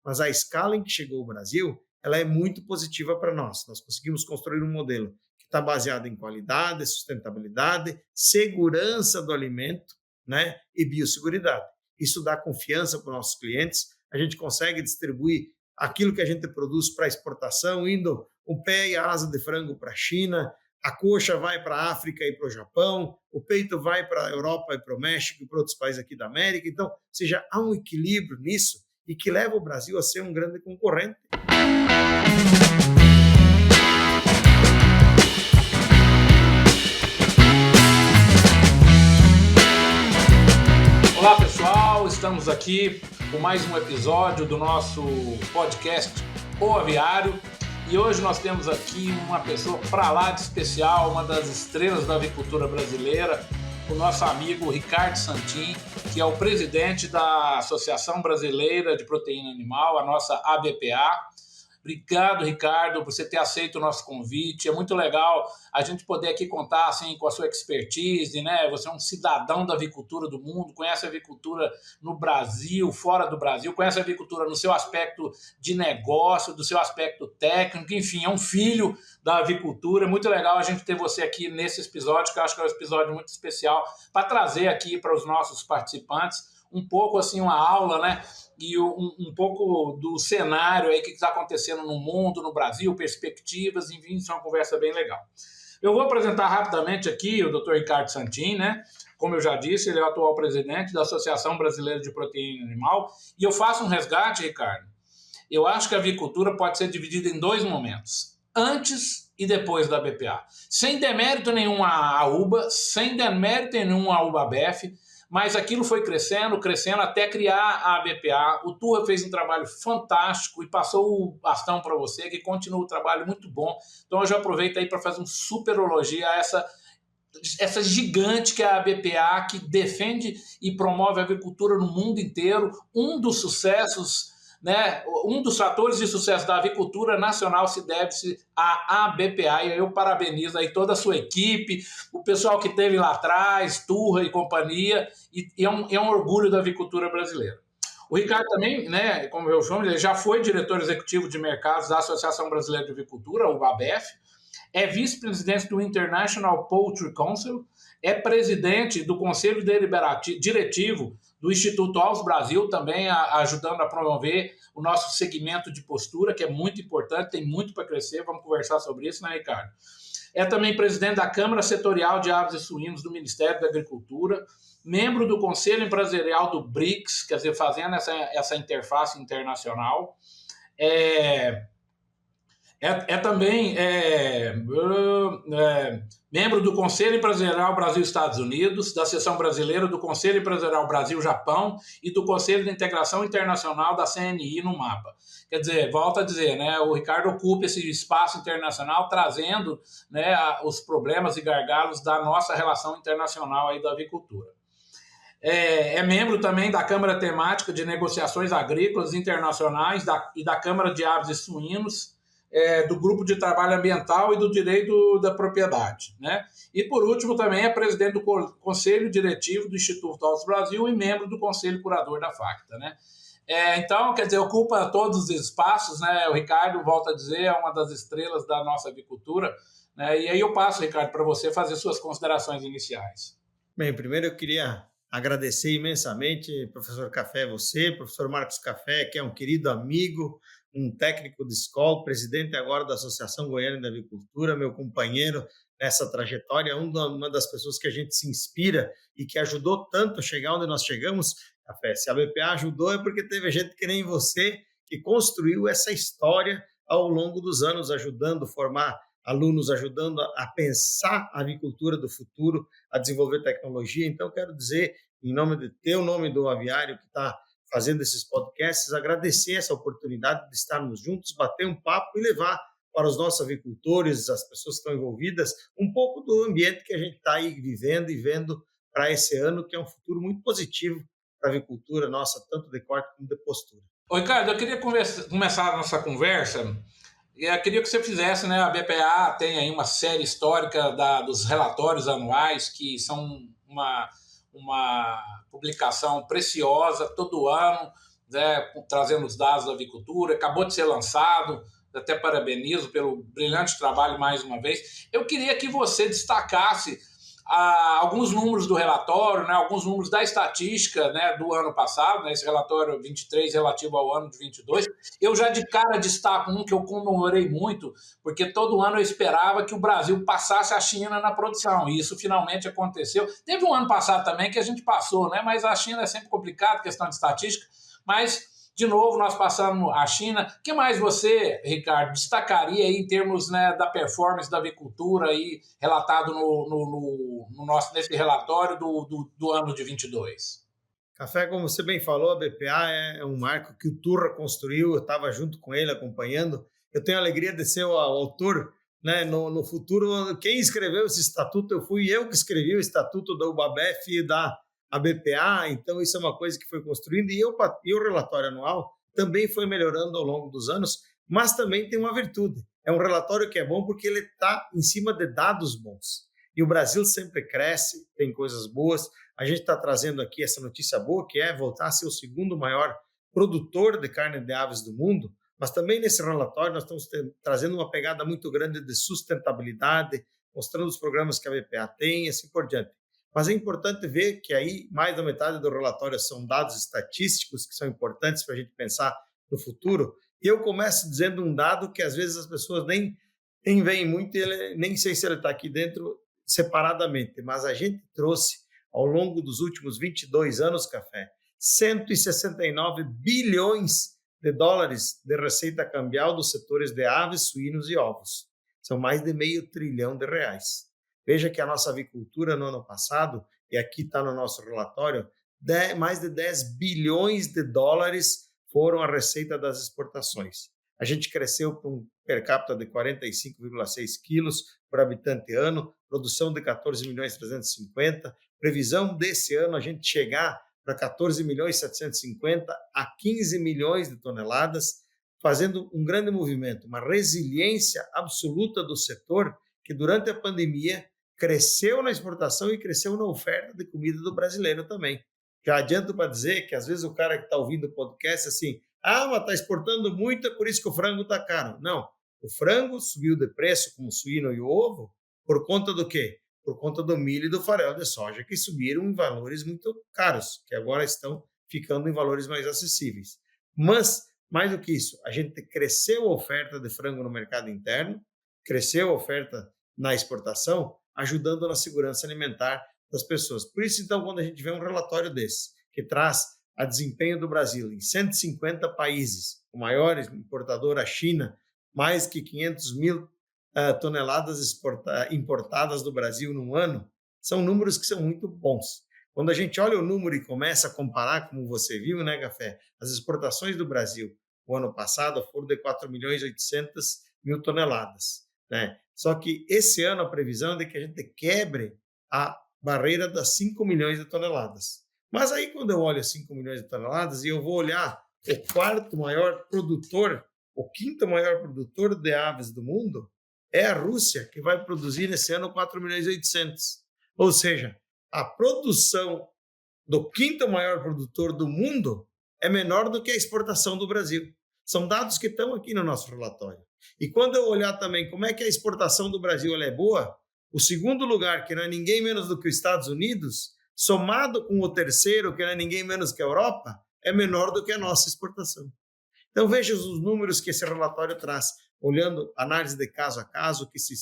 mas a escala em que chegou o Brasil, ela é muito positiva para nós. Nós conseguimos construir um modelo que está baseado em qualidade, sustentabilidade, segurança do alimento, né, e biosseguridade. Isso dá confiança para os nossos clientes, a gente consegue distribuir aquilo que a gente produz para exportação, indo o pé e a asa de frango para a China, a coxa vai para a África e para o Japão, o peito vai para a Europa e para o México e para outros países aqui da América. Então, ou seja, há um equilíbrio nisso e que leva o Brasil a ser um grande concorrente. Olá pessoal, estamos aqui com mais um episódio do nosso podcast O Aviário e hoje nós temos aqui uma pessoa para lá de especial, uma das estrelas da avicultura brasileira, o nosso amigo Ricardo Santin, que é o presidente da Associação Brasileira de Proteína Animal, a nossa ABPA. Obrigado, Ricardo, por você ter aceito o nosso convite. É muito legal a gente poder aqui contar assim, com a sua expertise, né? Você é um cidadão da avicultura do mundo, conhece a avicultura no Brasil, fora do Brasil, conhece a avicultura no seu aspecto de negócio, do seu aspecto técnico, enfim, é um filho da avicultura. É muito legal a gente ter você aqui nesse episódio, que eu acho que é um episódio muito especial, para trazer aqui para os nossos participantes um pouco assim uma aula, né? E um pouco do cenário aí que está acontecendo no mundo, no Brasil, perspectivas, enfim, isso é uma conversa bem legal. Eu vou apresentar rapidamente aqui o Dr. Ricardo Santin, né? Como eu já disse, ele é o atual presidente da Associação Brasileira de Proteína Animal, e eu faço um resgate, Ricardo. Eu acho que a avicultura pode ser dividida em dois momentos, antes e depois da BPA. Sem demérito nenhum à UBA, sem demérito nenhum à UBABF, mas aquilo foi crescendo até criar a ABPA. O Turra fez um trabalho fantástico e passou o bastão para você, que continua um trabalho muito bom. Então eu já aproveito aí para fazer um super elogio a essa gigante que é a ABPA, que defende e promove a agricultura no mundo inteiro. Um dos sucessos, né, um dos fatores de sucesso da avicultura nacional se deve-se à ABPA, e eu parabenizo aí toda a sua equipe, o pessoal que esteve lá atrás, Turra e companhia, e é um orgulho da avicultura brasileira. O Ricardo também, né, como eu chamo, ele já foi diretor executivo de mercados da Associação Brasileira de Avicultura, o ABF, é vice-presidente do International Poultry Council, é presidente do Conselho Diretivo do Instituto Aos Brasil, também ajudando a promover o nosso segmento de postura, que é muito importante, tem muito para crescer, vamos conversar sobre isso, né, Ricardo? É também presidente da Câmara Setorial de Aves e Suínos do Ministério da Agricultura, membro do Conselho Empresarial do BRICS, quer dizer, fazendo essa interface internacional, também membro do Conselho Empresarial Brasil-Estados Unidos, da Seção Brasileira do Conselho Empresarial Brasil-Japão e do Conselho de Integração Internacional da CNI no MAPA. Quer dizer, volto a dizer, né, o Ricardo ocupa esse espaço internacional trazendo, né, os problemas e gargalos da nossa relação internacional aí da avicultura. É membro também da Câmara Temática de Negociações Agrícolas Internacionais e da Câmara de Aves e Suínos, do Grupo de Trabalho Ambiental e do Direito da Propriedade, né? E, por último, também é presidente do Conselho Diretivo do Instituto Aos Brasil e membro do Conselho Curador da FACTA, né? Então, quer dizer, ocupa todos os espaços, né? O Ricardo, volta a dizer, é uma das estrelas da nossa avicultura, né? E aí eu passo, Ricardo, para você fazer suas considerações iniciais. Bem, primeiro eu queria agradecer imensamente, professor Café, você, professor Marcos Café, que é um querido amigo, um técnico de escola, presidente agora da Associação Goiana de Avicultura, meu companheiro nessa trajetória, uma das pessoas que a gente se inspira e que ajudou tanto a chegar onde nós chegamos. Café, se a BPA ajudou é porque teve gente que nem você que construiu essa história ao longo dos anos, ajudando a formar alunos, ajudando a pensar a avicultura do futuro, a desenvolver tecnologia. Então, quero dizer, em nome de teu nome do Aviário, que está fazendo esses podcasts, agradecer essa oportunidade de estarmos juntos, bater um papo e levar para os nossos avicultores, as pessoas que estão envolvidas, um pouco do ambiente que a gente está aí vivendo e vendo para esse ano, que é um futuro muito positivo para a avicultura nossa, tanto de corte como de postura. Oi, Ricardo, eu queria começar a nossa conversa. Eu queria que você fizesse, né? A BPA tem aí uma série histórica dos relatórios anuais, que são uma publicação preciosa todo ano, né, trazendo os dados da avicultura, acabou de ser lançado, até parabenizo pelo brilhante trabalho mais uma vez. Eu queria que você destacasse alguns números do relatório, né, alguns números da estatística, né, do ano passado, né, esse relatório 23 relativo ao ano de 22. Eu já de cara destaco um que eu comemorei muito, porque todo ano eu esperava que o Brasil passasse a China na produção, e isso finalmente aconteceu. Teve um ano passado também que a gente passou, né, mas a China é sempre complicado, questão de estatística, mas de novo, nós passamos a China. O que mais você, Ricardo, destacaria aí em termos, né, da performance da avicultura aí, relatado nesse relatório do ano de 22? Café, como você bem falou, a BPA é um marco que o Turra construiu, eu estava junto com ele acompanhando. Eu tenho a alegria de ser o autor, né, no futuro. Quem escreveu esse estatuto, fui eu que escrevi o estatuto da UBABEF e da BPA, então isso é uma coisa que foi construindo, e o relatório anual também foi melhorando ao longo dos anos, mas também tem uma virtude. É um relatório que é bom porque ele está em cima de dados bons. E o Brasil sempre cresce, tem coisas boas. A gente está trazendo aqui essa notícia boa, que é voltar a ser o segundo maior produtor de carne de aves do mundo, mas também nesse relatório nós estamos trazendo uma pegada muito grande de sustentabilidade, mostrando os programas que a BPA tem e assim por diante. Mas é importante ver que aí mais da metade do relatório são dados estatísticos que são importantes para a gente pensar no futuro. E eu começo dizendo um dado que às vezes as pessoas nem veem muito, e nem sei se ele está aqui dentro separadamente, mas a gente trouxe ao longo dos últimos 22 anos, Café, 169 bilhões de dólares de receita cambial dos setores de aves, suínos e ovos. São mais de R$500 bilhão. Veja que a nossa avicultura no ano passado, e aqui está no nosso relatório, mais de 10 bilhões de dólares foram a receita das exportações. A gente cresceu para um per capita de 45,6 quilos por habitante ano, produção de 14 milhões 350, previsão desse ano a gente chegar para 14 milhões 750 a 15 milhões de toneladas, fazendo um grande movimento, uma resiliência absoluta do setor que durante a pandemia cresceu na exportação e cresceu na oferta de comida do brasileiro também. Já adianto para dizer que às vezes o cara que está ouvindo o podcast assim, mas está exportando muito, é por isso que o frango está caro. Não, o frango subiu de preço, como o suíno e o ovo, por conta do quê? Por conta do milho e do farelo de soja, que subiram em valores muito caros, que agora estão ficando em valores mais acessíveis. Mas, mais do que isso, a gente cresceu a oferta de frango no mercado interno, cresceu a oferta na exportação, ajudando na segurança alimentar das pessoas. Por isso, então, quando a gente vê um relatório desse, que traz a desempenho do Brasil em 150 países, o maior importador, a China, mais que 500 mil toneladas importadas do Brasil num ano, são números que são muito bons. Quando a gente olha o número e começa a comparar, como você viu, né, Café, as exportações do Brasil o ano passado foram de 4 milhões e 800 mil toneladas, né? Só que esse ano a previsão é de que a gente quebre a barreira das 5 milhões de toneladas. Mas aí quando eu olho 5 milhões de toneladas e eu vou olhar o quarto maior produtor, o quinto maior produtor de aves do mundo, é a Rússia, que vai produzir nesse ano 4 milhões e 800. Ou seja, a produção do quinto maior produtor do mundo é menor do que a exportação do Brasil. São dados que estão aqui no nosso relatório. E quando eu olhar também como é que a exportação do Brasil ela é boa, o segundo lugar, que não é ninguém menos do que os Estados Unidos, somado com o terceiro, que não é ninguém menos que a Europa, é menor do que a nossa exportação. Então veja os números que esse relatório traz, olhando análise de caso a caso, o que se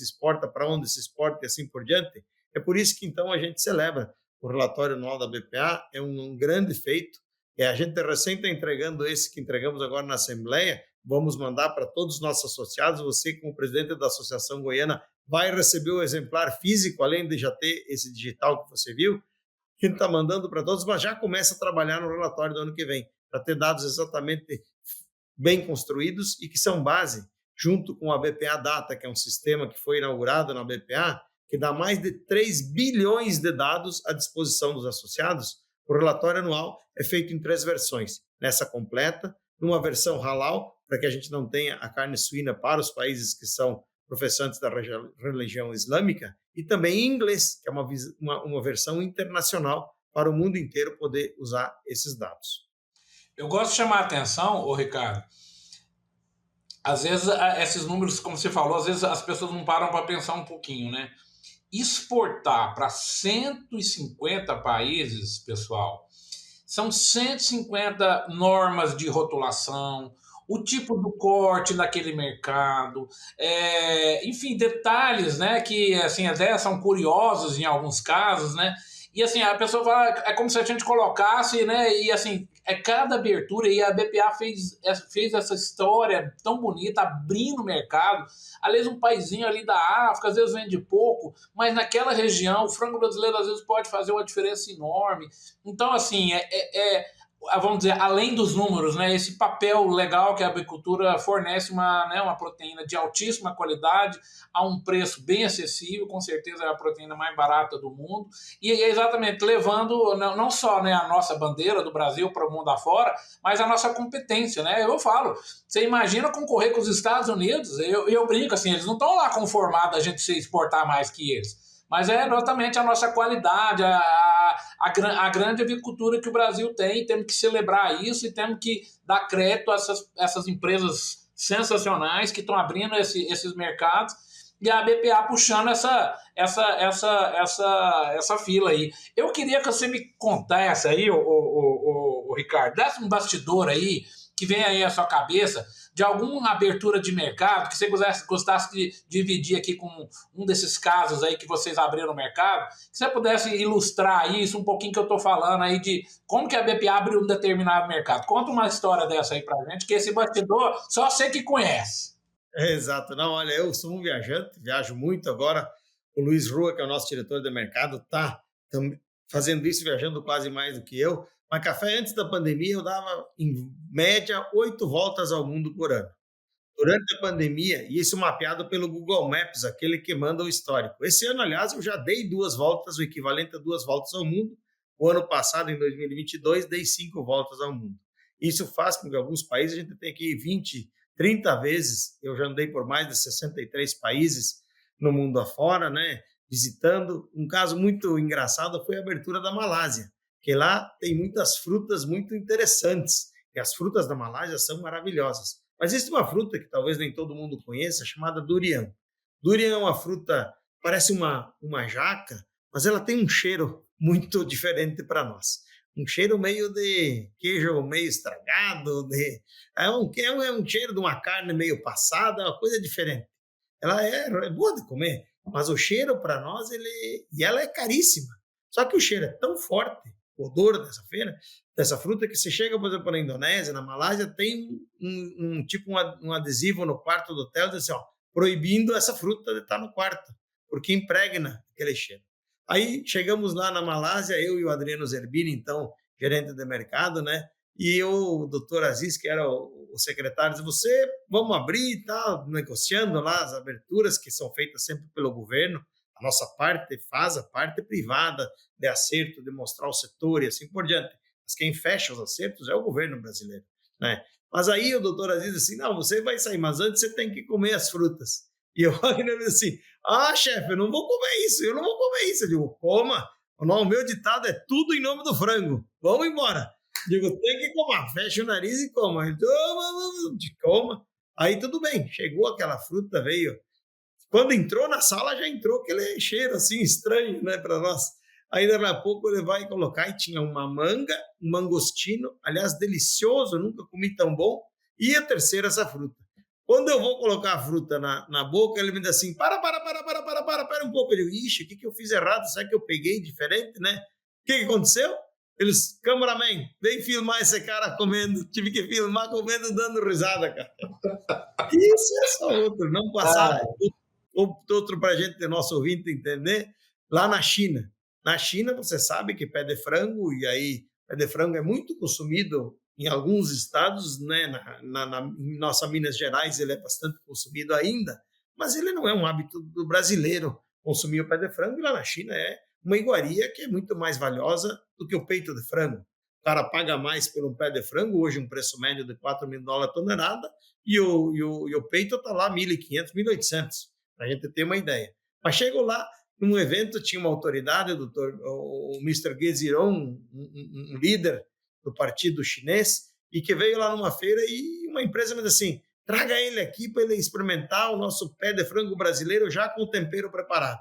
exporta, para onde se exporta e assim por diante. É por isso que então a gente celebra o relatório anual da BPA, é um grande feito. A gente recém está entregando esse que entregamos agora na Assembleia, vamos mandar para todos os nossos associados. Você, como presidente da Associação Goiana, vai receber o exemplar físico, além de já ter esse digital que você viu. A gente está mandando para todos, mas já começa a trabalhar no relatório do ano que vem, para ter dados exatamente bem construídos e que são base, junto com a BPA Data, que é um sistema que foi inaugurado na BPA, que dá mais de 3 bilhões de dados à disposição dos associados. O relatório anual é feito em 3 versões. Nessa completa, numa versão halal, para que a gente não tenha a carne suína para os países que são professantes da religião islâmica, e também em inglês, que é uma versão internacional para o mundo inteiro poder usar esses dados. Eu gosto de chamar a atenção, ô Ricardo, às vezes esses números, como você falou, às vezes as pessoas não param para pensar um pouquinho, né? Exportar para 150 países, pessoal, são 150 normas de rotulação, o tipo do corte daquele mercado, enfim, detalhes, né, que assim até são curiosos em alguns casos, né? E assim, a pessoa fala, é como se a gente colocasse, né? E assim, é cada abertura, e a BPA fez essa história tão bonita, abrindo o mercado. Às vezes um paizinho ali da África, às vezes vende pouco, mas naquela região, o frango brasileiro às vezes pode fazer uma diferença enorme. Então, assim, vamos dizer, além dos números, né, esse papel legal que a avicultura fornece uma proteína de altíssima qualidade a um preço bem acessível, com certeza é a proteína mais barata do mundo, e é exatamente levando não só, né, a nossa bandeira do Brasil para o mundo afora, mas a nossa competência, né? Eu falo, você imagina concorrer com os Estados Unidos, eu brinco assim, eles não estão lá conformados a gente se exportar mais que eles. Mas é exatamente a nossa qualidade, a grande avicultura que o Brasil tem, temos que celebrar isso e temos que dar crédito a essas empresas sensacionais que estão abrindo esses mercados e a BPA puxando essa fila aí. Eu queria que você me contasse aí, o Ricardo, desse um bastidor aí que vem aí à sua cabeça de alguma abertura de mercado que você gostasse de dividir aqui com um desses casos aí que vocês abriram no mercado, que você pudesse ilustrar isso um pouquinho que eu estou falando aí de como que a BPA abriu um determinado mercado. Conta uma história dessa aí pra gente, que esse bastidor só você que conhece. Exato. Não, olha, eu sou um viajante, viajo muito agora. O Luiz Rua, que é o nosso diretor de mercado, está fazendo isso, viajando quase mais do que eu. Mas café, antes da pandemia, eu dava, em média, 8 voltas ao mundo por ano. Durante a pandemia, e isso mapeado pelo Google Maps, aquele que manda o histórico. Esse ano, aliás, eu já dei 2 voltas, o equivalente a 2 voltas ao mundo. O ano passado, em 2022, dei 5 voltas ao mundo. Isso faz com que alguns países a gente tenha que ir 20, 30 vezes. Eu já andei por mais de 63 países no mundo afora, né? Visitando. Um caso muito engraçado foi a abertura da Malásia, que lá tem muitas frutas muito interessantes. E as frutas da Malásia são maravilhosas. Mas existe uma fruta que talvez nem todo mundo conheça, chamada durian. Durian é uma fruta, parece uma jaca, mas ela tem um cheiro muito diferente para nós. Um cheiro meio de queijo meio estragado, é um cheiro de uma carne meio passada, uma coisa diferente. Ela é boa de comer, mas o cheiro para nós, e ela é caríssima. Só que o cheiro é tão forte, o odor dessa fruta, que você chega, por exemplo, na Indonésia, na Malásia, tem tipo um adesivo no quarto do hotel, diz assim, ó, proibindo essa fruta de estar no quarto, porque impregna aquele cheiro. Aí chegamos lá na Malásia, eu e o Adriano Zerbini, então, gerente de mercado, né? E o doutor Aziz, que era o secretário, disse, vamos abrir e tal, negociando lá as aberturas que são feitas sempre pelo governo. A nossa parte faz a parte privada de acerto, de mostrar o setor e assim por diante. Mas quem fecha os acertos é o governo brasileiro, né? Mas aí o doutor Aziz disse assim, não, você vai sair, mas antes você tem que comer as frutas. E eu disse assim, chefe, eu não vou comer isso, eu não vou comer isso. Eu digo, coma, o meu ditado é tudo em nome do frango, vamos embora. Digo, tem que comer, fecha o nariz e coma. Ele, coma. Aí tudo bem, chegou aquela fruta, veio. Quando entrou na sala, já entrou aquele cheiro assim estranho, né, para nós. Aí, daqui a pouco, ele vai colocar e tinha uma manga, um mangostino, aliás, delicioso, nunca comi tão bom, e a terceira, essa fruta. Quando eu vou colocar a fruta na boca, ele me diz assim, para um pouco. Eu digo, ixi, o que eu fiz errado? Será que eu peguei diferente, né? O que aconteceu? Eles, cameraman, vem filmar esse cara comendo. Tive que filmar comendo, dando risada, cara. Isso é só outro, não passar outro para a gente, nosso ouvinte, entender. Lá na China. Na China, você sabe que pé de frango, e aí pé de frango é muito consumido em alguns estados, né? Em nossa Minas Gerais ele é bastante consumido ainda, mas ele não é um hábito do brasileiro consumir o pé de frango, e lá na China é uma iguaria que é muito mais valiosa do que o peito de frango. O cara paga mais por um pé de frango, hoje um preço médio de $4.000 a tonelada, e o peito está lá 1.500, 1.800, para a gente ter uma ideia. Mas chegou lá, num evento, tinha uma autoridade, o Mr. Ge Ziron, um líder do partido chinês, e que veio lá numa feira e uma empresa me disse assim, traga ele aqui para ele experimentar o nosso pé de frango brasileiro já com o tempero preparado.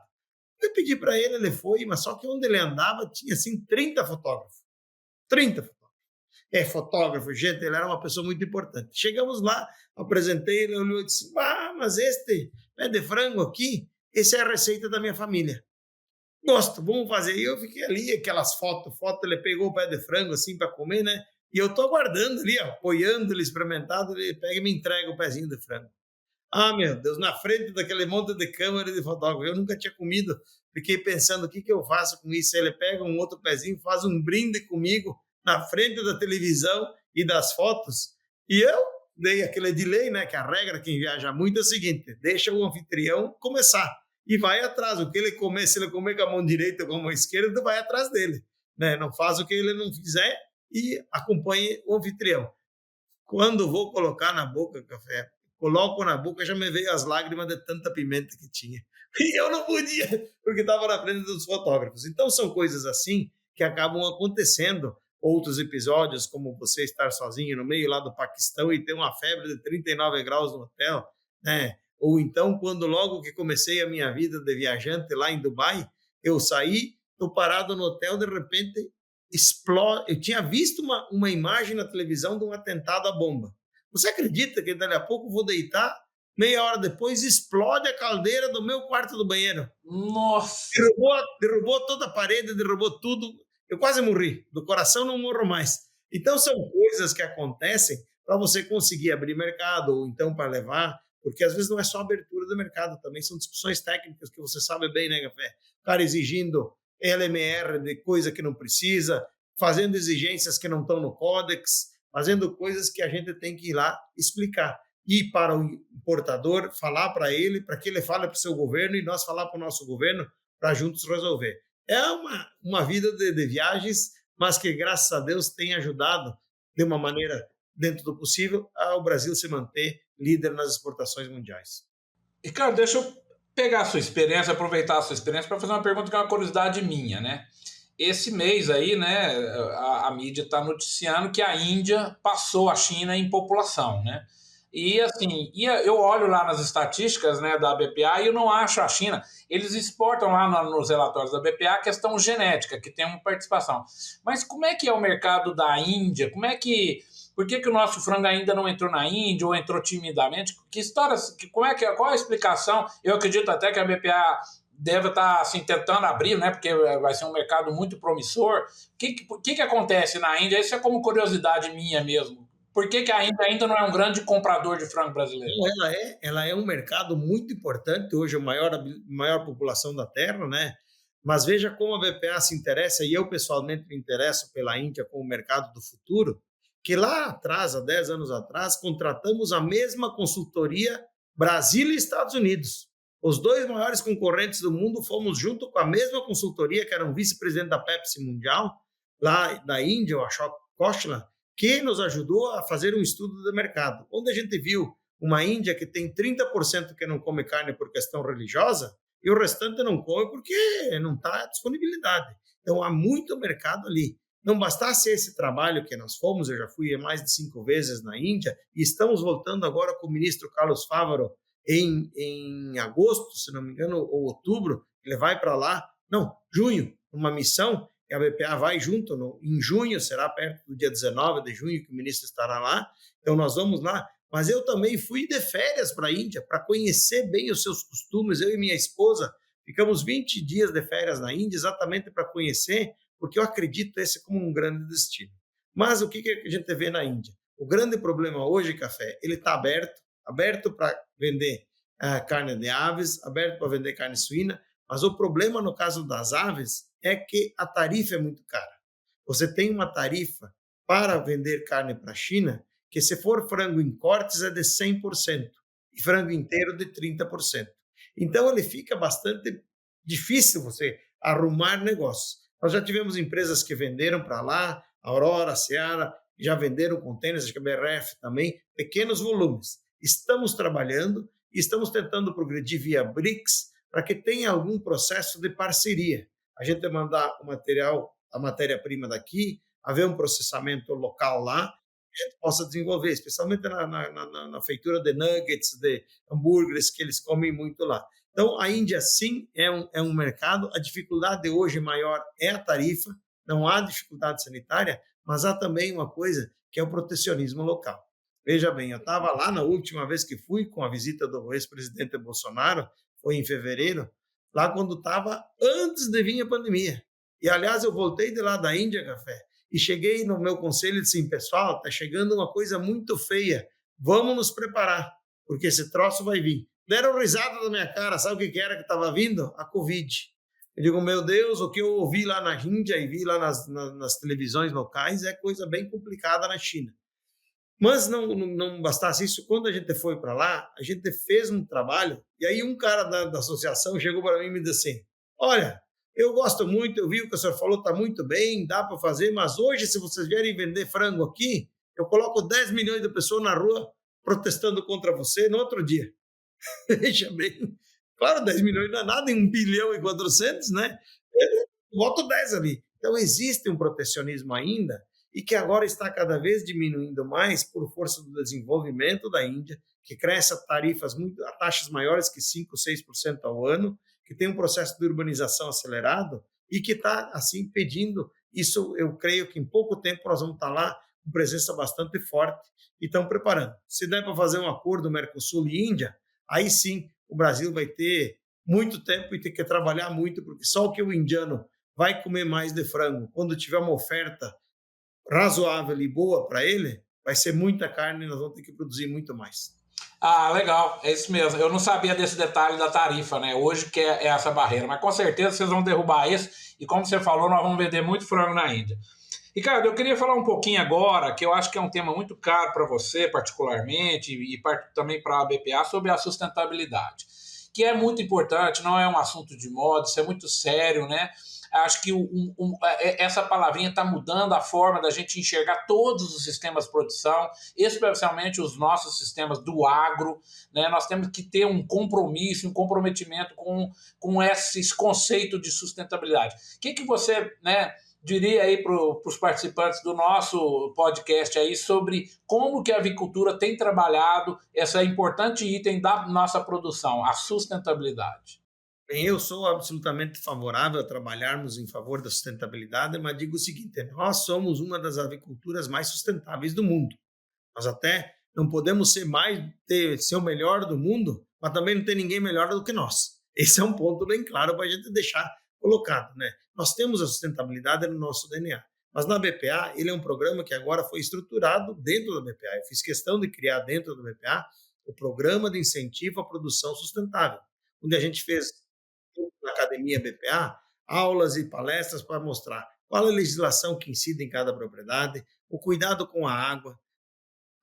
Eu pedi para ele, ele foi, mas só que onde ele andava tinha assim 30 fotógrafos. 30 fotógrafos. É fotógrafo, gente, ele era uma pessoa muito importante. Chegamos lá, apresentei, ele olhou e disse, mas este pé de frango aqui, essa é a receita da minha família. Gosto, vamos fazer. E eu fiquei ali, aquelas fotos, ele pegou o pé de frango assim para comer, né? E eu tô aguardando ali, ó, apoiando ele, experimentado, ele pega e me entrega o pezinho de frango. Ah, meu Deus, na frente daquele monte de câmera de fotógrafo, eu nunca tinha comido. Fiquei pensando, o que que eu faço com isso? Ele pega um outro pezinho, faz um brinde comigo na frente da televisão e das fotos. E eu dei aquele delay, né? Que a regra, quem viaja muito, é o seguinte, deixa o anfitrião começar e vai atrás. O que ele comer, se ele comer com a mão direita ou com a mão esquerda, tu vai atrás dele. Né? Não faz o que ele não fizer e acompanhe o anfitrião. Quando vou colocar na boca café, coloco na boca, já me veio as lágrimas de tanta pimenta que tinha. E eu não podia, porque estava na frente dos fotógrafos. Então, são coisas assim que acabam acontecendo. Outros episódios, como você estar sozinho no meio lá do Paquistão e ter uma febre de 39 graus no hotel, né? Ou então, quando logo que comecei a minha vida de viajante lá em Dubai, eu saí, estou parado no hotel, de repente explode. Eu tinha visto uma imagem na televisão de um atentado à bomba. Você acredita que dali a pouco vou deitar, meia hora depois explode a caldeira do meu quarto do banheiro? Nossa! Derrubou toda a parede, derrubou tudo. Eu quase morri. Do coração não morro mais. Então são coisas que acontecem para você conseguir abrir mercado ou então para levar, porque às vezes não é só abertura do mercado, também são discussões técnicas que você sabe bem, né, Café? O cara exigindo LMR de coisa que não precisa, fazendo exigências que não estão no códex, fazendo coisas que a gente tem que ir lá explicar. E para o importador, falar para ele, para que ele fale para o seu governo e nós falar para o nosso governo para juntos resolver. É uma vida de viagens, mas que, graças a Deus, tem ajudado, de uma maneira dentro do possível, ao Brasil se manter líder nas exportações mundiais. Ricardo, deixa eu pegar a sua experiência, aproveitar a sua experiência para fazer uma pergunta que é uma curiosidade minha, né? Esse mês aí, né, a mídia está noticiando que a Índia passou a China em população, né? E assim, eu olho lá nas estatísticas, né, da BPA e eu não acho a China. Eles exportam lá nos relatórios da BPA a questão genética, que tem uma participação. Mas como é que é o mercado da Índia? Por que o nosso frango ainda não entrou na Índia ou entrou timidamente? Que história, qual a explicação? Eu acredito até que a BPA deve estar assim, tentando abrir, né? Porque vai ser um mercado muito promissor. O que acontece na Índia? Isso é como curiosidade minha mesmo. Por que a Índia ainda não é um grande comprador de frango brasileiro? Ela é um mercado muito importante, hoje a maior população da Terra, né? Mas veja como a BPA se interessa, e eu pessoalmente me interesso pela Índia como mercado do futuro, que lá atrás, há 10 anos atrás, contratamos a mesma consultoria Brasil e Estados Unidos. Os dois maiores concorrentes do mundo fomos junto com a mesma consultoria, que era um vice-presidente da Pepsi Mundial, lá da Índia, o Ashok Kaushal, que nos ajudou a fazer um estudo de mercado, onde a gente viu uma Índia que tem 30% que não come carne por questão religiosa e o restante não come porque não está disponibilidade. Então, há muito mercado ali. Não bastasse esse trabalho que nós fomos, eu já fui mais de 5 vezes na Índia e estamos voltando agora com o ministro Carlos Fávaro em agosto, se não me engano, ou outubro, ele vai para lá, não, junho, uma missão, e a BPA vai junto, em junho, será perto do dia 19 de junho que o ministro estará lá, então nós vamos lá, mas eu também fui de férias para a Índia, para conhecer bem os seus costumes, eu e minha esposa, ficamos 20 dias de férias na Índia, exatamente para conhecer, porque eu acredito esse como um grande destino. Mas o que a gente vê na Índia? O grande problema hoje, Café, ele está aberto para vender carne de aves, aberto para vender carne suína, mas o problema no caso das aves é que a tarifa é muito cara. Você tem uma tarifa para vender carne para a China que, se for frango em cortes, é de 100% e frango inteiro de 30%. Então, ele fica bastante difícil você arrumar negócios. Nós já tivemos empresas que venderam para lá, Aurora, Seara, já venderam contêineres, acho que a BRF também, pequenos volumes. Estamos trabalhando e estamos tentando progredir via BRICS para que tenha algum processo de parceria. A gente mandar o material, a matéria-prima daqui, haver um processamento local lá, que a gente possa desenvolver, especialmente na feitura de nuggets, de hambúrgueres que eles comem muito lá. Então, a Índia, sim, é um mercado. A dificuldade hoje maior é a tarifa, não há dificuldade sanitária, mas há também uma coisa que é o protecionismo local. Veja bem, eu estava lá na última vez que fui, com a visita do ex-presidente Bolsonaro, foi em fevereiro, lá quando estava antes de vir a pandemia. E, aliás, eu voltei de lá da Índia, Café, e cheguei no meu conselho e disse assim, pessoal, está chegando uma coisa muito feia, vamos nos preparar, porque esse troço vai vir. Deram risada da minha cara, sabe o que era que estava vindo? A Covid. Eu digo, meu Deus, o que eu ouvi lá na Índia e vi lá nas televisões locais é coisa bem complicada na China. Mas não bastasse isso, quando a gente foi para lá, a gente fez um trabalho, e aí um cara da associação chegou para mim e me disse assim, olha, eu gosto muito, eu vi o que o senhor falou, está muito bem, dá para fazer, mas hoje, se vocês vierem vender frango aqui, eu coloco 10 milhões de pessoas na rua protestando contra você no outro dia. Veja bem, claro, 10 milhões não é nada em 1 bilhão e 400, né? Eu boto 10 ali. Então, existe um protecionismo ainda, e que agora está cada vez diminuindo mais por força do desenvolvimento da Índia, que cresce a a taxas maiores que 5%, 6% ao ano, que tem um processo de urbanização acelerado e que está, assim, pedindo isso. Eu creio que em pouco tempo nós vamos estar lá com presença bastante forte e estão preparando. Se der para fazer um acordo Mercosul e Índia, aí sim o Brasil vai ter muito tempo e ter que trabalhar muito, porque só o que o indiano vai comer mais de frango, quando tiver uma oferta razoável e boa para ele, vai ser muita carne e nós vamos ter que produzir muito mais. Ah, legal, é isso mesmo. Eu não sabia desse detalhe da tarifa, né? Hoje que é essa barreira, mas com certeza vocês vão derrubar isso e como você falou, nós vamos vender muito frango na Índia. Ricardo, eu queria falar um pouquinho agora, que eu acho que é um tema muito caro para você, particularmente, e também para a BPA, sobre a sustentabilidade, que é muito importante, não é um assunto de moda, isso é muito sério, né? Acho que essa palavrinha está mudando a forma da gente enxergar todos os sistemas de produção, especialmente os nossos sistemas do agro, né? Nós temos que ter um compromisso, um comprometimento com esse conceito de sustentabilidade. O que você, né, diria aí para os participantes do nosso podcast aí sobre como que a avicultura tem trabalhado esse importante item da nossa produção, a sustentabilidade? Bem, eu sou absolutamente favorável a trabalharmos em favor da sustentabilidade, mas digo o seguinte, nós somos uma das aviculturas mais sustentáveis do mundo. Nós até não podemos ser o melhor do mundo, mas também não tem ninguém melhor do que nós. Esse é um ponto bem claro para a gente deixar colocado, né? Nós temos a sustentabilidade no nosso DNA, mas na BPA ele é um programa que agora foi estruturado dentro da BPA. Eu fiz questão de criar dentro da BPA o Programa de Incentivo à Produção Sustentável, onde a gente fez na Academia BPA aulas e palestras para mostrar qual é a legislação que incide em cada propriedade, o cuidado com a água,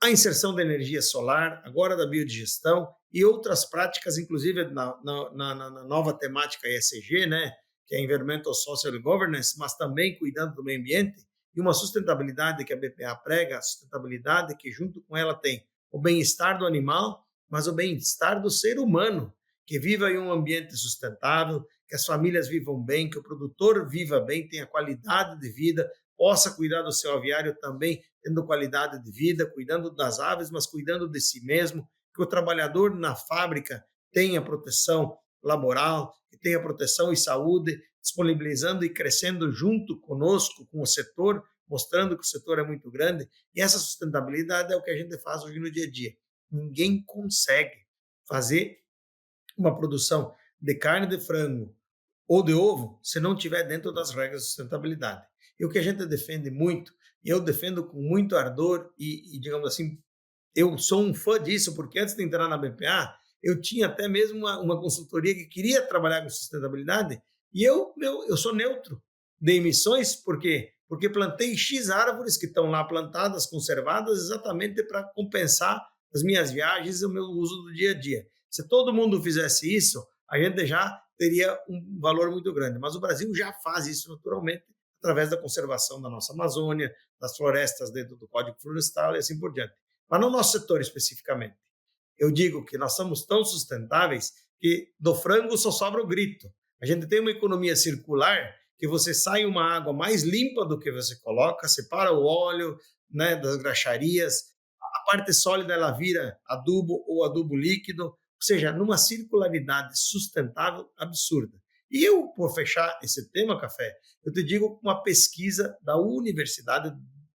a inserção da energia solar, agora da biodigestão e outras práticas, inclusive na nova temática ESG, né, que é Environmental Social Governance, mas também cuidando do meio ambiente, e uma sustentabilidade que a BPA prega, a sustentabilidade que junto com ela tem o bem-estar do animal, mas o bem-estar do ser humano, que viva em um ambiente sustentável, que as famílias vivam bem, que o produtor viva bem, tenha qualidade de vida, possa cuidar do seu aviário também, tendo qualidade de vida, cuidando das aves, mas cuidando de si mesmo, que o trabalhador na fábrica tenha proteção laboral, que tenha proteção e saúde, disponibilizando e crescendo junto conosco, com o setor, mostrando que o setor é muito grande. E essa sustentabilidade é o que a gente faz hoje no dia a dia. Ninguém consegue fazer uma produção de carne de frango ou de ovo se não estiver dentro das regras de sustentabilidade. E o que a gente defende muito, e eu defendo com muito ardor, e digamos assim, eu sou um fã disso, porque antes de entrar na BPA, eu tinha até mesmo uma consultoria que queria trabalhar com sustentabilidade, e eu sou neutro de emissões, por quê? Porque plantei X árvores que estão lá plantadas, conservadas, exatamente para compensar as minhas viagens e o meu uso do dia a dia. Se todo mundo fizesse isso, a gente já teria um valor muito grande. Mas o Brasil já faz isso naturalmente, através da conservação da nossa Amazônia, das florestas dentro do Código Florestal e assim por diante. Mas no nosso setor especificamente, eu digo que nós somos tão sustentáveis que do frango só sobra o grito. A gente tem uma economia circular que você sai uma água mais limpa do que você coloca, separa o óleo, né, das graxarias, a parte sólida ela vira adubo ou adubo líquido, ou seja, numa circularidade sustentável absurda. E eu, por fechar esse tema, Café, eu te digo uma pesquisa da universidade,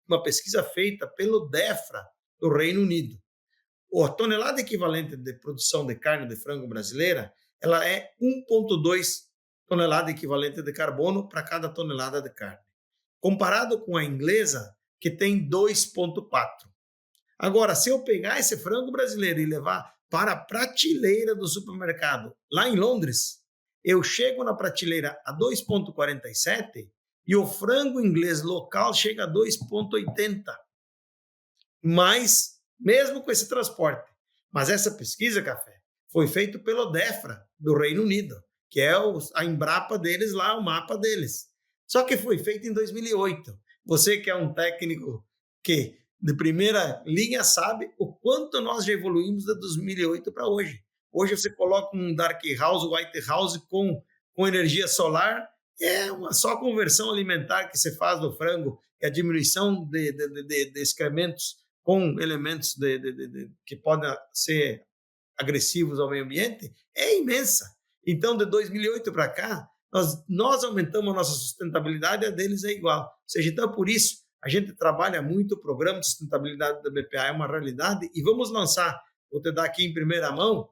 uma pesquisa feita pelo DEFRA do Reino Unido. A tonelada equivalente de produção de carne de frango brasileira, ela é 1,2 tonelada equivalente de carbono para cada tonelada de carne. Comparado com a inglesa, que tem 2,4. Agora, se eu pegar esse frango brasileiro e levar para a prateleira do supermercado, lá em Londres, eu chego na prateleira a 2,47 e o frango inglês local chega a 2,80. Mas, mesmo com esse transporte. Mas essa pesquisa, Café, foi feita pelo DEFRA, do Reino Unido, que é a Embrapa deles lá, o mapa deles. Só que foi feito em 2008. Você que é um técnico que de primeira linha sabe o quanto nós já evoluímos de 2008 para hoje. Hoje você coloca um Dark House, White House com energia solar, é uma só conversão alimentar que você faz do frango, é a diminuição de excrementos com elementos que podem ser agressivos ao meio ambiente, é imensa. Então, de 2008 para cá, nós aumentamos a nossa sustentabilidade, a deles é igual. Ou seja, então, por isso, a gente trabalha muito, o programa de sustentabilidade da BPA é uma realidade e vamos lançar, vou te dar aqui em primeira mão,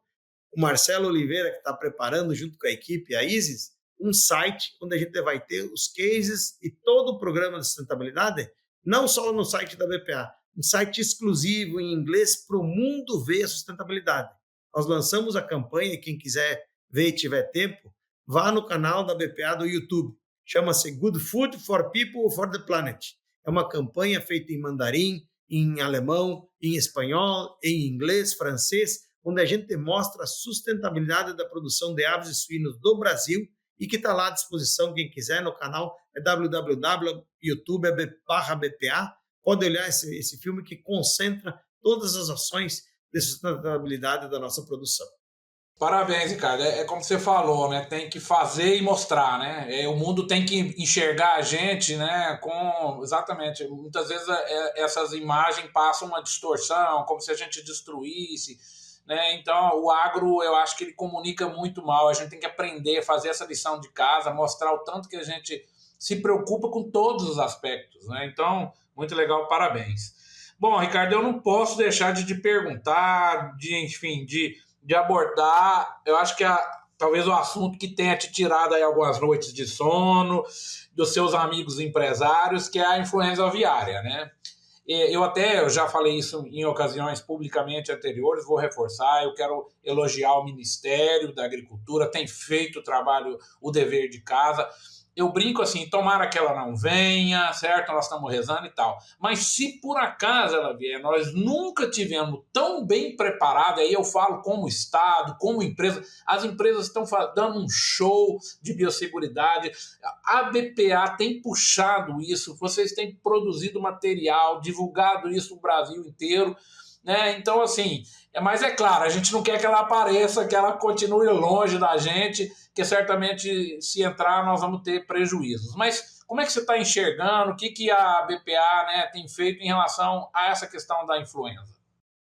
o Marcelo Oliveira, que está preparando junto com a equipe, a ISIS, um site onde a gente vai ter os cases e todo o programa de sustentabilidade, não só no site da BPA, um site exclusivo em inglês para o mundo ver a sustentabilidade. Nós lançamos a campanha e quem quiser ver e tiver tempo, vá no canal da BPA do YouTube. Chama-se Good Food for People for the Planet. É uma campanha feita em mandarim, em alemão, em espanhol, em inglês, francês, onde a gente mostra a sustentabilidade da produção de aves e suínos do Brasil e que está lá à disposição, quem quiser, no canal é www.youtube.com/bpa. Pode olhar esse filme que concentra todas as ações de sustentabilidade da nossa produção. Parabéns, Ricardo. É como você falou, né? Tem que fazer e mostrar, né? O mundo tem que enxergar a gente, né? Exatamente. Muitas vezes essas imagens passam uma distorção, como se a gente destruísse, né? Então, o agro, eu acho que ele comunica muito mal. A gente tem que aprender a fazer essa lição de casa, mostrar o tanto que a gente se preocupa com todos os aspectos, né? Então, muito legal, parabéns. Bom, Ricardo, eu não posso deixar de te perguntar, de abordar, eu acho que talvez o assunto que tenha te tirado aí algumas noites de sono, dos seus amigos empresários, que é a influenza aviária, né? Eu já falei isso em ocasiões publicamente anteriores, vou reforçar, eu quero elogiar o Ministério da Agricultura, tem feito o trabalho, o dever de casa. Eu brinco assim, tomara que ela não venha, certo? Nós estamos rezando e tal. Mas se por acaso ela vier, nós nunca tivemos tão bem preparado, aí eu falo como Estado, como empresa, as empresas estão dando um show de biosseguridade, a BPA tem puxado isso, vocês têm produzido material, divulgado isso no Brasil inteiro, né? Então, assim, mas é claro, a gente não quer que ela apareça, que ela continue longe da gente, que certamente se entrar nós vamos ter prejuízos. Mas como é que você está enxergando, o que a BPA, né, tem feito em relação a essa questão da influenza?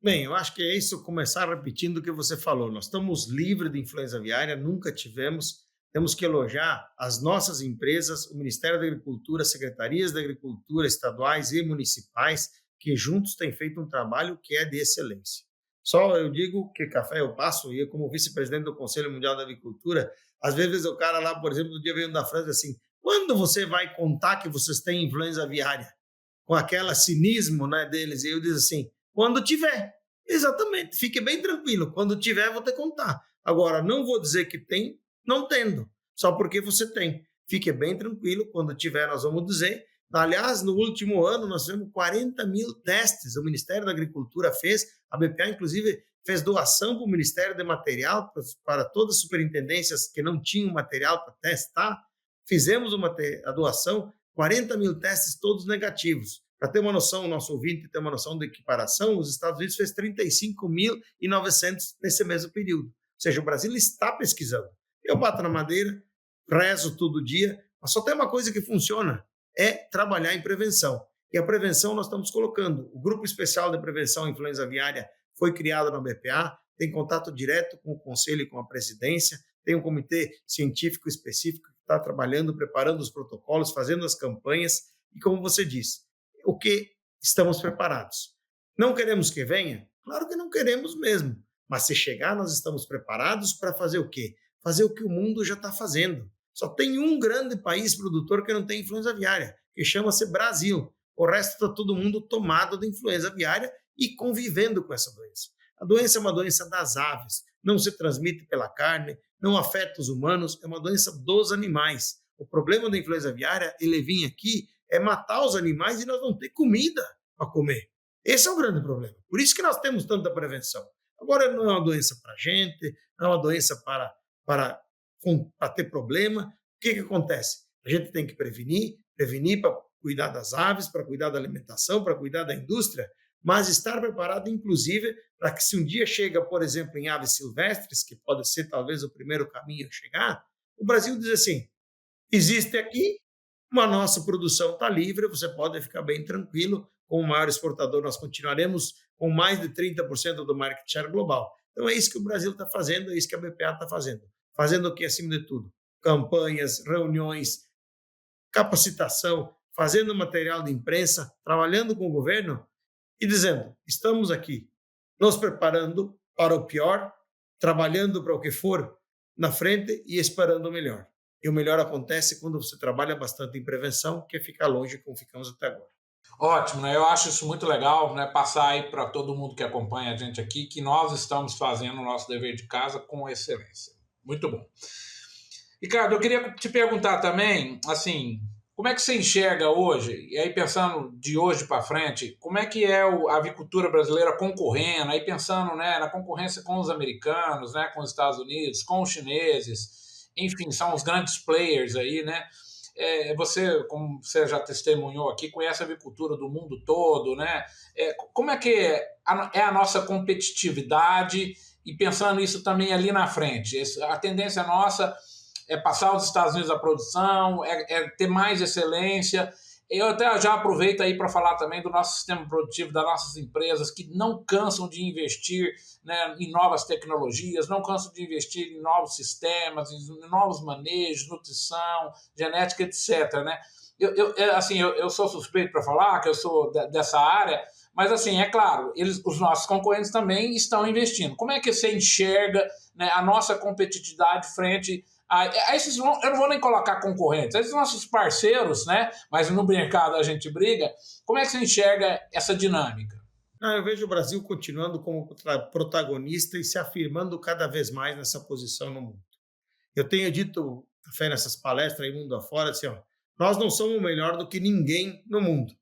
Bem, eu acho que é isso, começar repetindo o que você falou. Nós estamos livres de influenza aviária, nunca tivemos. Temos que elogiar as nossas empresas, o Ministério da Agricultura, secretarias da Agricultura estaduais e municipais, que juntos têm feito um trabalho que é de excelência. Só eu digo que café eu passo, e eu como vice-presidente do Conselho Mundial da Agricultura, às vezes o cara lá, por exemplo, no dia veio da França assim, quando você vai contar que vocês têm influenza aviária? Com aquele cinismo, né, deles, e eu digo assim, quando tiver. Exatamente, fique bem tranquilo, quando tiver vou te contar. Agora, não vou dizer que tem, não tendo, só porque você tem. Fique bem tranquilo, quando tiver nós vamos dizer. Aliás, no último ano nós tivemos 40 mil testes, o Ministério da Agricultura fez, a BPA inclusive fez doação para o Ministério de material, para todas as superintendências que não tinham material para testar, fizemos a doação, 40 mil testes todos negativos. Para ter uma noção, o nosso ouvinte ter uma noção de equiparação, os Estados Unidos fez 35.900 nesse mesmo período. Ou seja, o Brasil está pesquisando. Eu bato na madeira, rezo todo dia, mas só tem uma coisa que funciona, é trabalhar em prevenção. E a prevenção nós estamos colocando. O Grupo Especial de Prevenção à Influenza Aviária foi criado na BPA, tem contato direto com o Conselho e com a Presidência, tem um comitê científico específico que está trabalhando, preparando os protocolos, fazendo as campanhas. E como você disse, o que estamos preparados? Não queremos que venha? Claro que não queremos mesmo. Mas se chegar, nós estamos preparados para fazer o quê? Fazer o que o mundo já está fazendo. Só tem um grande país produtor que não tem influenza aviária, que chama-se Brasil. O resto está todo mundo tomado de influenza aviária e convivendo com essa doença. A doença é uma doença das aves, não se transmite pela carne, não afeta os humanos, é uma doença dos animais. O problema da influenza aviária, ele vem aqui, é matar os animais e nós não ter comida para comer. Esse é o grande problema. Por isso que nós temos tanta prevenção. Agora, não é uma doença para a gente, não é uma doença para ter problema. O que acontece? A gente tem que prevenir para cuidar das aves, para cuidar da alimentação, para cuidar da indústria, mas estar preparado, inclusive, para que se um dia chega, por exemplo, em aves silvestres, que pode ser talvez o primeiro caminho a chegar, o Brasil diz assim, existe aqui, a nossa produção está livre, você pode ficar bem tranquilo, como o maior exportador nós continuaremos com mais de 30% do market share global. Então é isso que o Brasil está fazendo, é isso que a BPA está fazendo. Fazendo o que, acima de tudo? Campanhas, reuniões, capacitação, fazendo material de imprensa, trabalhando com o governo e dizendo, estamos aqui nos preparando para o pior, trabalhando para o que for na frente e esperando o melhor. E o melhor acontece quando você trabalha bastante em prevenção, que é ficar longe como ficamos até agora. Ótimo, né? Eu acho isso muito legal, né? Passar aí para todo mundo que acompanha a gente aqui que nós estamos fazendo o nosso dever de casa com excelência. Muito bom. Ricardo, eu queria te perguntar também, assim, como é que você enxerga hoje, e aí pensando de hoje para frente, como é que é a avicultura brasileira concorrendo, aí pensando, né, na concorrência com os americanos, né, com os Estados Unidos, com os chineses, enfim, são os grandes players aí, né? Você, como você já testemunhou aqui, conhece a avicultura do mundo todo, né? Como é que é a nossa competitividade e pensando isso também ali na frente? A tendência nossa é passar os Estados Unidos a produção, é ter mais excelência. Eu até já aproveito aí para falar também do nosso sistema produtivo, das nossas empresas que não cansam de investir, né, em novas tecnologias, não cansam de investir em novos sistemas, em novos manejos, nutrição, genética, etc. Né? Eu sou suspeito para falar que eu sou dessa área, mas assim, é claro, os nossos concorrentes também estão investindo. Como é que você enxerga, né, a nossa competitividade frente a esses, eu não vou nem colocar concorrentes, esses nossos parceiros, né? Mas no mercado a gente briga. Como é que você enxerga essa dinâmica? Eu vejo o Brasil continuando como protagonista e se afirmando cada vez mais nessa posição no mundo. Eu tenho dito, Café, nessas palestras aí mundo afora, assim, ó, nós não somos melhor do que ninguém no mundo,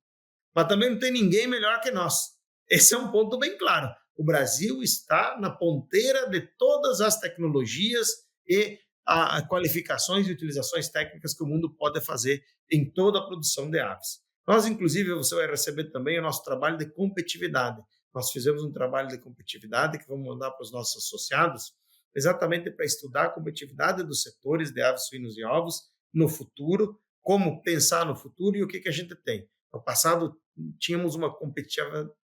mas também não tem ninguém melhor que nós. Esse é um ponto bem claro. O Brasil está na ponteira de todas as tecnologias e a qualificações e utilizações técnicas que o mundo pode fazer em toda a produção de aves. Nós, inclusive, você vai receber também o nosso trabalho de competitividade. Nós fizemos um trabalho de competitividade que vamos mandar para os nossos associados, exatamente para estudar a competitividade dos setores de aves, suínos e ovos no futuro, como pensar no futuro e o que a gente tem. No passado, tínhamos uma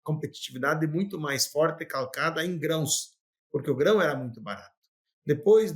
competitividade muito mais forte calcada em grãos, porque o grão era muito barato. Depois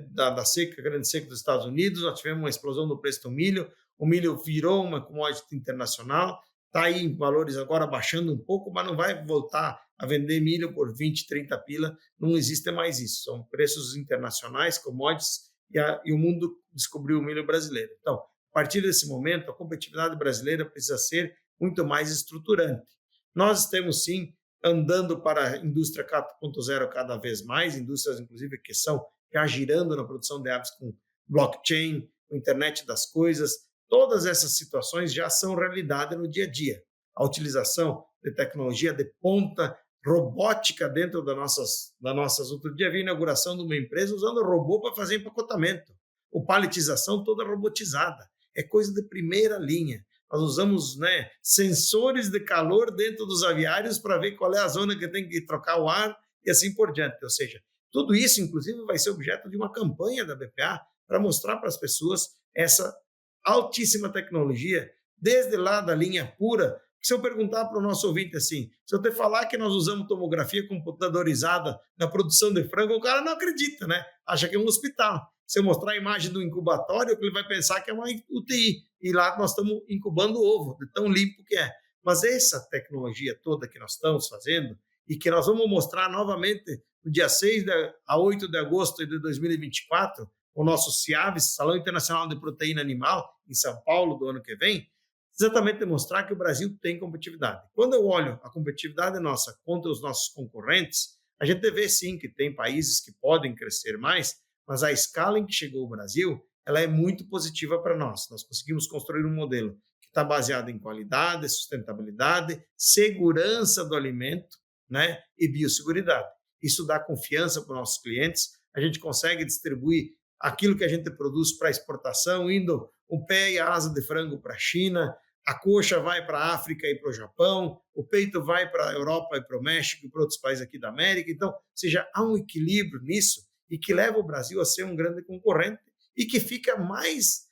da seca, grande seca dos Estados Unidos, nós tivemos uma explosão do preço do milho, o milho virou uma commodity internacional, está aí em valores agora baixando um pouco, mas não vai voltar a vender milho por 20, 30 pila, não existe mais isso, são preços internacionais, commodities, e o mundo descobriu o milho brasileiro. Então, a partir desse momento, a competitividade brasileira precisa ser muito mais estruturante. Nós temos, sim, andando para a indústria 4.0 cada vez mais, indústrias, inclusive, que estão já girando na produção de aves com blockchain, com internet das coisas. Todas essas situações já são realidade no dia a dia. A utilização de tecnologia de ponta, robótica dentro das nossas... Outro dia vi a inauguração de uma empresa usando robô para fazer empacotamento. O paletização toda robotizada. É coisa de primeira linha. Nós usamos, né, sensores de calor dentro dos aviários para ver qual é a zona que tem que trocar o ar e assim por diante. Ou seja, tudo isso, inclusive, vai ser objeto de uma campanha da BPA para mostrar para as pessoas essa altíssima tecnologia, desde lá da linha pura, se eu perguntar para o nosso ouvinte assim, se eu te falar que nós usamos tomografia computadorizada na produção de frango, o cara não acredita, né? Acha que é um hospital. Se eu mostrar a imagem do incubatório, ele vai pensar que é uma UTI. E lá nós estamos incubando ovo, de tão limpo que é. Mas essa tecnologia toda que nós estamos fazendo e que nós vamos mostrar novamente no dia 6 a 8 de agosto de 2024, o nosso CIAVES, Salão Internacional de Proteína Animal, em São Paulo, do ano que vem, exatamente demonstrar que o Brasil tem competitividade. Quando eu olho a competitividade nossa contra os nossos concorrentes, a gente vê sim que tem países que podem crescer mais, mas a escala em que chegou o Brasil, ela é muito positiva para nós. Nós conseguimos construir um modelo que está baseado em qualidade, sustentabilidade, segurança do alimento, né, e biosseguridade. Isso dá confiança para os nossos clientes. A gente consegue distribuir aquilo que a gente produz para exportação, indo o pé e a asa de frango para a China, a coxa vai para a África e para o Japão, o peito vai para a Europa e para o México e para outros países aqui da América. Então, ou seja, há um equilíbrio nisso e que leva o Brasil a ser um grande concorrente e que fica mais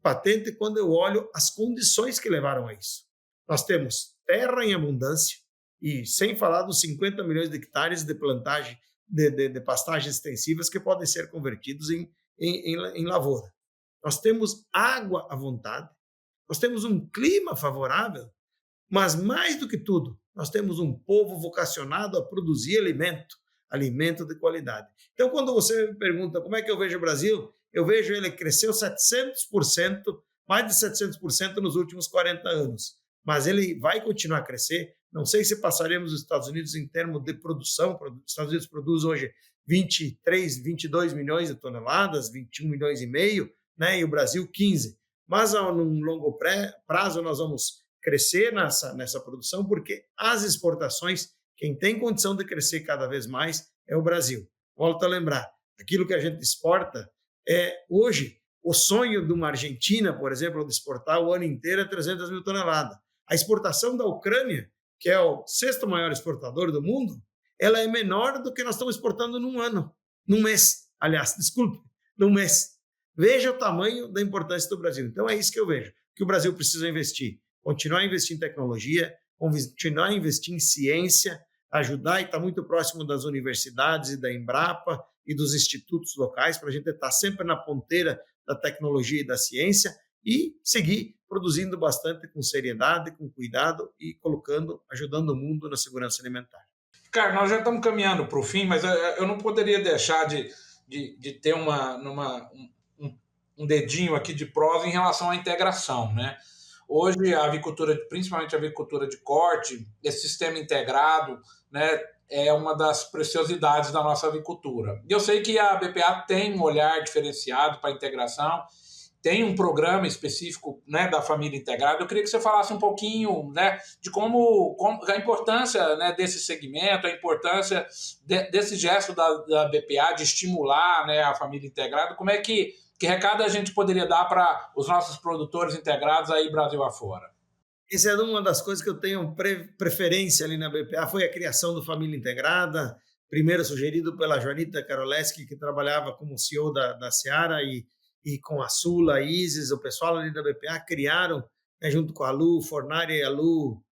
patente quando eu olho as condições que levaram a isso. Nós temos terra em abundância e sem falar dos 50 milhões de hectares de plantagem de pastagens extensivas que podem ser convertidos em lavoura. Nós temos água à vontade, nós temos um clima favorável, mas mais do que tudo, nós temos um povo vocacionado a produzir alimento de qualidade. Então, quando você me pergunta como é que eu vejo o Brasil, eu vejo ele cresceu 700%, mais de 700% nos últimos 40 anos. Mas ele vai continuar a crescer. Não sei se passaremos os Estados Unidos em termos de produção. Os Estados Unidos produz hoje 23, 22 milhões de toneladas, 21 milhões e meio, né? E o Brasil 15. Mas, num longo prazo, nós vamos crescer nessa produção, porque as exportações, quem tem condição de crescer cada vez mais é o Brasil. Volto a lembrar, aquilo que a gente exporta hoje, o sonho de uma Argentina, por exemplo, de exportar o ano inteiro é 300 mil toneladas. A exportação da Ucrânia, que é o sexto maior exportador do mundo, ela é menor do que nós estamos exportando num mês. Aliás, desculpe, num mês. Veja o tamanho da importância do Brasil. Então é isso que eu vejo, que o Brasil precisa investir. Continuar a investir em tecnologia, continuar a investir em ciência, ajudar e estar muito próximo das universidades e da Embrapa e dos institutos locais, para a gente estar sempre na ponteira da tecnologia e da ciência e seguir produzindo bastante com seriedade, com cuidado e ajudando o mundo na segurança alimentar. Cara, nós já estamos caminhando para o fim, mas eu não poderia deixar de ter um dedinho aqui de prova em relação à integração, né? Hoje, a avicultura, principalmente a avicultura de corte, esse sistema integrado, né, é uma das preciosidades da nossa avicultura. E eu sei que a BPA tem um olhar diferenciado para a integração, tem um programa específico, né, da família integrada. Eu queria que você falasse um pouquinho, né, de como a importância, né, desse segmento, a importância desse gesto da BPA de estimular, né, a família integrada. Como é que recado a gente poderia dar para os nossos produtores integrados aí Brasil afora? Essa é uma das coisas que eu tenho preferência ali na BPA, foi a criação do Família Integrada, primeiro sugerido pela Joanita Karoleski, que trabalhava como CEO da Seara, e com a Sula, a Isis, o pessoal ali da BPA criaram, né, junto com a Lu Fornari, a Lu,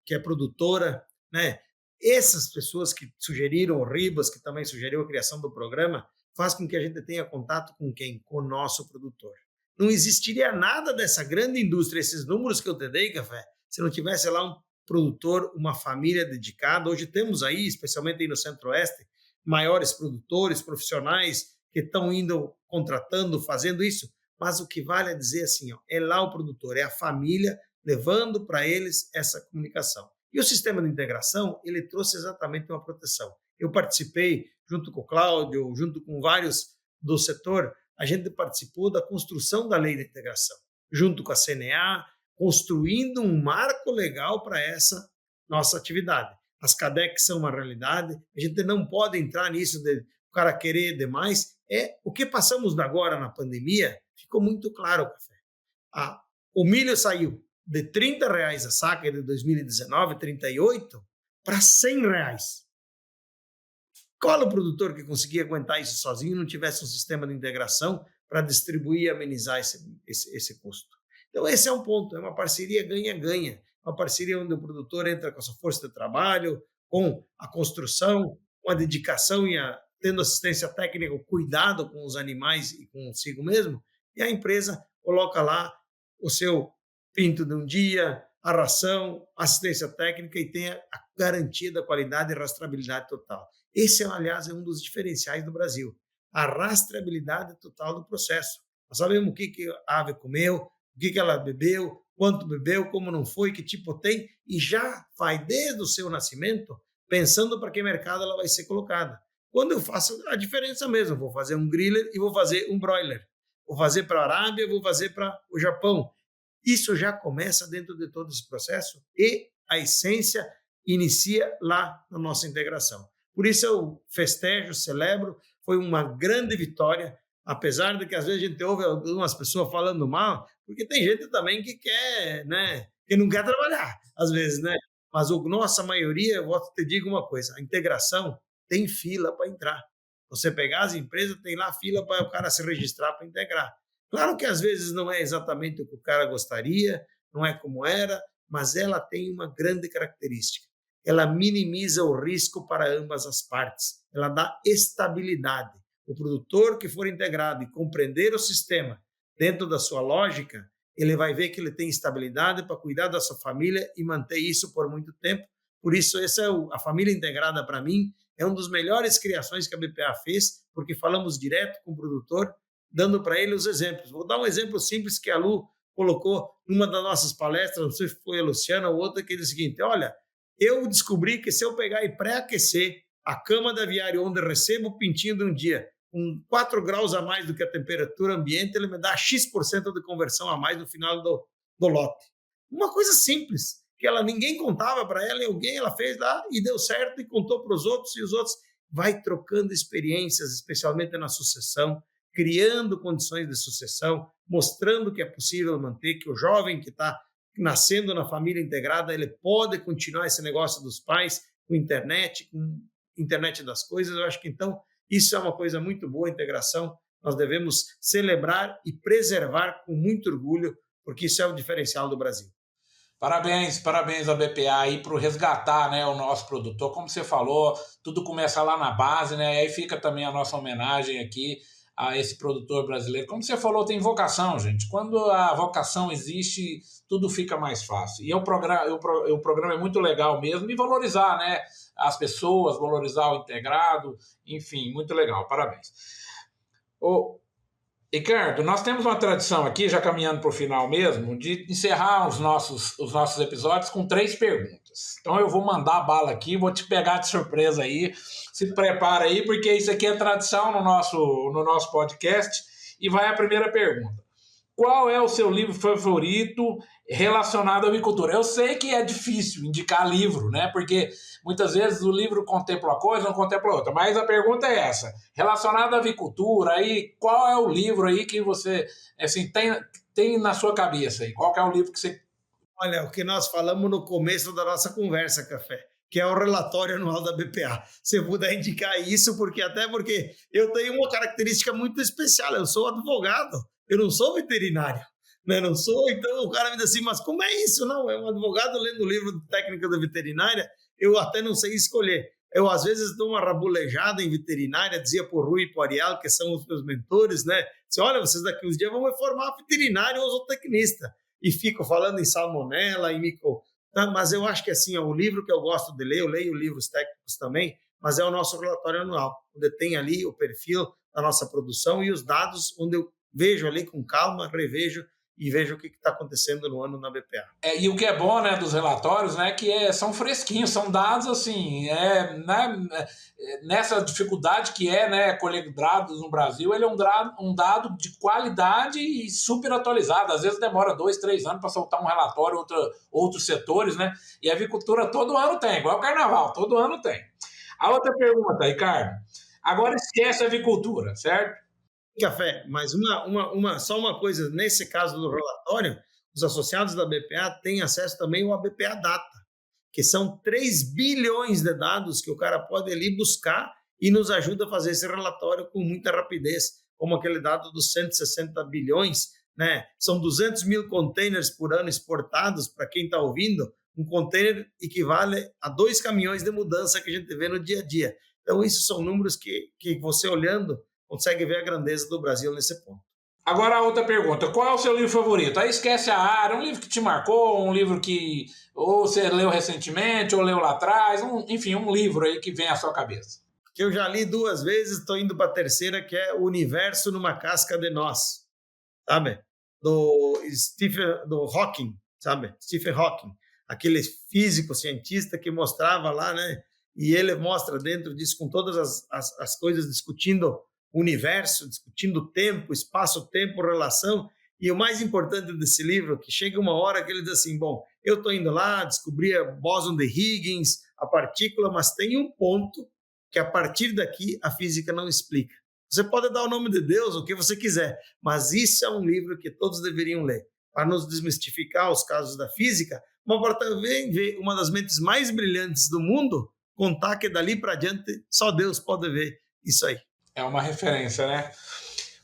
que é produtora, né? Essas pessoas que sugeriram, o Ribas, que também sugeriu a criação do programa, faz com que a gente tenha contato com quem? Com o nosso produtor. Não existiria nada dessa grande indústria, esses números que eu te dei, Café, se não tivesse lá um produtor, uma família dedicada. Hoje temos aí, especialmente aí no Centro-Oeste, maiores produtores, profissionais que estão indo, contratando, fazendo isso. Mas o que vale é dizer assim, é lá o produtor, é a família levando para eles essa comunicação. E o sistema de integração, ele trouxe exatamente uma proteção. Eu participei, junto com o Cláudio, junto com vários do setor, a gente participou da construção da lei de integração, junto com a CNA, construindo um marco legal para essa nossa atividade. As CADECs são uma realidade, a gente não pode entrar nisso de o cara querer demais. O que passamos agora na pandemia, ficou muito claro, Café. O milho saiu de R$30 a saca de 2019, 38, para R$100. Qual o produtor que conseguia aguentar isso sozinho e não tivesse um sistema de integração para distribuir e amenizar esse custo? Então, esse é um ponto, é uma parceria ganha-ganha, uma parceria onde o produtor entra com a sua força de trabalho, com a construção, com a dedicação e tendo assistência técnica, o cuidado com os animais e consigo mesmo, e a empresa coloca lá o seu pinto de um dia, a ração, assistência técnica e tem a garantia da qualidade e rastreabilidade total. Esse, aliás, é um dos diferenciais do Brasil, a rastreabilidade total do processo. Nós sabemos o que a ave comeu, o que ela bebeu, quanto bebeu, como não foi, que tipo tem, e já vai desde o seu nascimento pensando para que mercado ela vai ser colocada. Quando eu faço a diferença mesmo, vou fazer um griller e vou fazer um broiler. Vou fazer para a Arábia, vou fazer para o Japão. Isso já começa dentro de todo esse processo e a essência inicia lá na nossa integração. Por isso eu festejo, celebro, foi uma grande vitória, apesar de que às vezes a gente ouve algumas pessoas falando mal, porque tem gente também que quer, né, que não quer trabalhar, às vezes, né? Mas a nossa maioria, eu te digo uma coisa, a integração tem fila para entrar. Você pegar as empresas, tem lá fila para o cara se registrar para integrar. Claro que às vezes não é exatamente o que o cara gostaria, não é como era, mas ela tem uma grande característica. Ela minimiza o risco para ambas as partes. Ela dá estabilidade. O produtor que for integrado e compreender o sistema dentro da sua lógica, ele vai ver que ele tem estabilidade para cuidar da sua família e manter isso por muito tempo. Por isso, a família integrada, para mim, é uma das melhores criações que a BPA fez, porque falamos direto com o produtor, dando para ele os exemplos. Vou dar um exemplo simples que a Lu colocou numa das nossas palestras, não sei se foi a Luciana ou outra, que diz o seguinte: olha, eu descobri que se eu pegar e pré-aquecer a cama da aviária onde eu recebo o pintinho de um dia, com 4 graus a mais do que a temperatura ambiente, ele me dá X% de conversão a mais no final do lote. Uma coisa simples, que ninguém contava para ela, e ela fez lá e deu certo e contou para os outros, e os outros vai trocando experiências, especialmente na sucessão, criando condições de sucessão, mostrando que é possível manter, que o jovem que está nascendo na família integrada, ele pode continuar esse negócio dos pais com internet das coisas. Eu acho que, então, isso é uma coisa muito boa, a integração. Nós devemos celebrar e preservar com muito orgulho, porque isso é o diferencial do Brasil. Parabéns à BPA aí por resgatar, né, o nosso produtor. Como você falou, tudo começa lá na base, né? E aí fica também a nossa homenagem aqui a esse produtor brasileiro. Como você falou, tem vocação, gente. Quando a vocação existe, tudo fica mais fácil. E o programa é muito legal mesmo, e valorizar, né, as pessoas, valorizar o integrado, enfim, muito legal. Parabéns. Ricardo, nós temos uma tradição aqui, já caminhando para o final mesmo, de encerrar os nossos episódios com 3 perguntas. Então eu vou mandar a bala aqui, vou te pegar de surpresa aí. Se prepara aí, porque isso aqui é tradição no nosso podcast. E vai a primeira pergunta. Qual é o seu livro favorito relacionado à avicultura? Eu sei que é difícil indicar livro, né? Porque muitas vezes o livro contempla uma coisa, não contempla outra. Mas a pergunta é essa: relacionado à avicultura, aí, qual é o livro aí que você assim, tem na sua cabeça aí? Qual é o livro que você... Olha, o que nós falamos no começo da nossa conversa, Café, que é o relatório anual da BPA. Se eu puder indicar isso, porque eu tenho uma característica muito especial. Eu sou advogado, eu não sou veterinário, né? Não sou, então o cara me diz assim, mas como é isso? Não, é um advogado lendo o livro de técnica da veterinária, eu até não sei escolher. Eu, às vezes, dou uma rabulejada em veterinária, dizia para o Rui e para o Ariel, que são os meus mentores, né? Disse, olha, vocês daqui uns dias vão me formar veterinário ou zootecnista. E fico falando em salmonela, em micro... Tá? Mas eu acho que assim, o livro que eu gosto de ler, eu leio livros técnicos também, mas é o nosso relatório anual, onde tem ali o perfil da nossa produção e os dados, onde eu vejo ali com calma, revejo e vejo o que está acontecendo no ano na BPA. E o que é bom, né, dos relatórios, né, que são fresquinhos, são dados assim, né, nessa dificuldade que né, colher dados no Brasil, ele é um dado de qualidade e super atualizado. Às vezes demora 2, 3 anos para soltar um relatório, outros setores, né, e a avicultura todo ano tem, igual o carnaval, todo ano tem. A outra pergunta, Ricardo, agora esquece a avicultura, certo? Café, mas só uma coisa, nesse caso do relatório, os associados da BPA têm acesso também ao BPA Data, que são 3 bilhões de dados que o cara pode ali buscar e nos ajuda a fazer esse relatório com muita rapidez, como aquele dado dos 160 bilhões né? São 200 mil containers por ano exportados, para quem está ouvindo, um container equivale a 2 caminhões de mudança que a gente vê no dia a dia. Então, isso são números que você olhando consegue ver a grandeza do Brasil nesse ponto. Agora a outra pergunta, qual é o seu livro favorito? Aí esquece a área, um livro que te marcou, um livro que ou você leu recentemente, ou leu lá atrás, enfim, um livro aí que vem à sua cabeça. Que eu já li 2 vezes, estou indo para a terceira, que é O Universo numa Casca de Nós, sabe? Do Hawking, sabe? Stephen Hawking, aquele físico cientista que mostrava lá, né? E ele mostra dentro disso, com todas as coisas, discutindo o universo, discutindo tempo, espaço-tempo, relação. E o mais importante desse livro, que chega uma hora que ele diz assim, bom, eu estou indo lá, descobri a bóson de Higgs, a partícula, mas tem um ponto que a partir daqui a física não explica. Você pode dar o nome de Deus, o que você quiser, mas isso é um livro que todos deveriam ler, para nos desmistificar os casos da física, mas para também ver uma das mentes mais brilhantes do mundo contar que dali para adiante só Deus pode ver isso aí. É uma referência, né?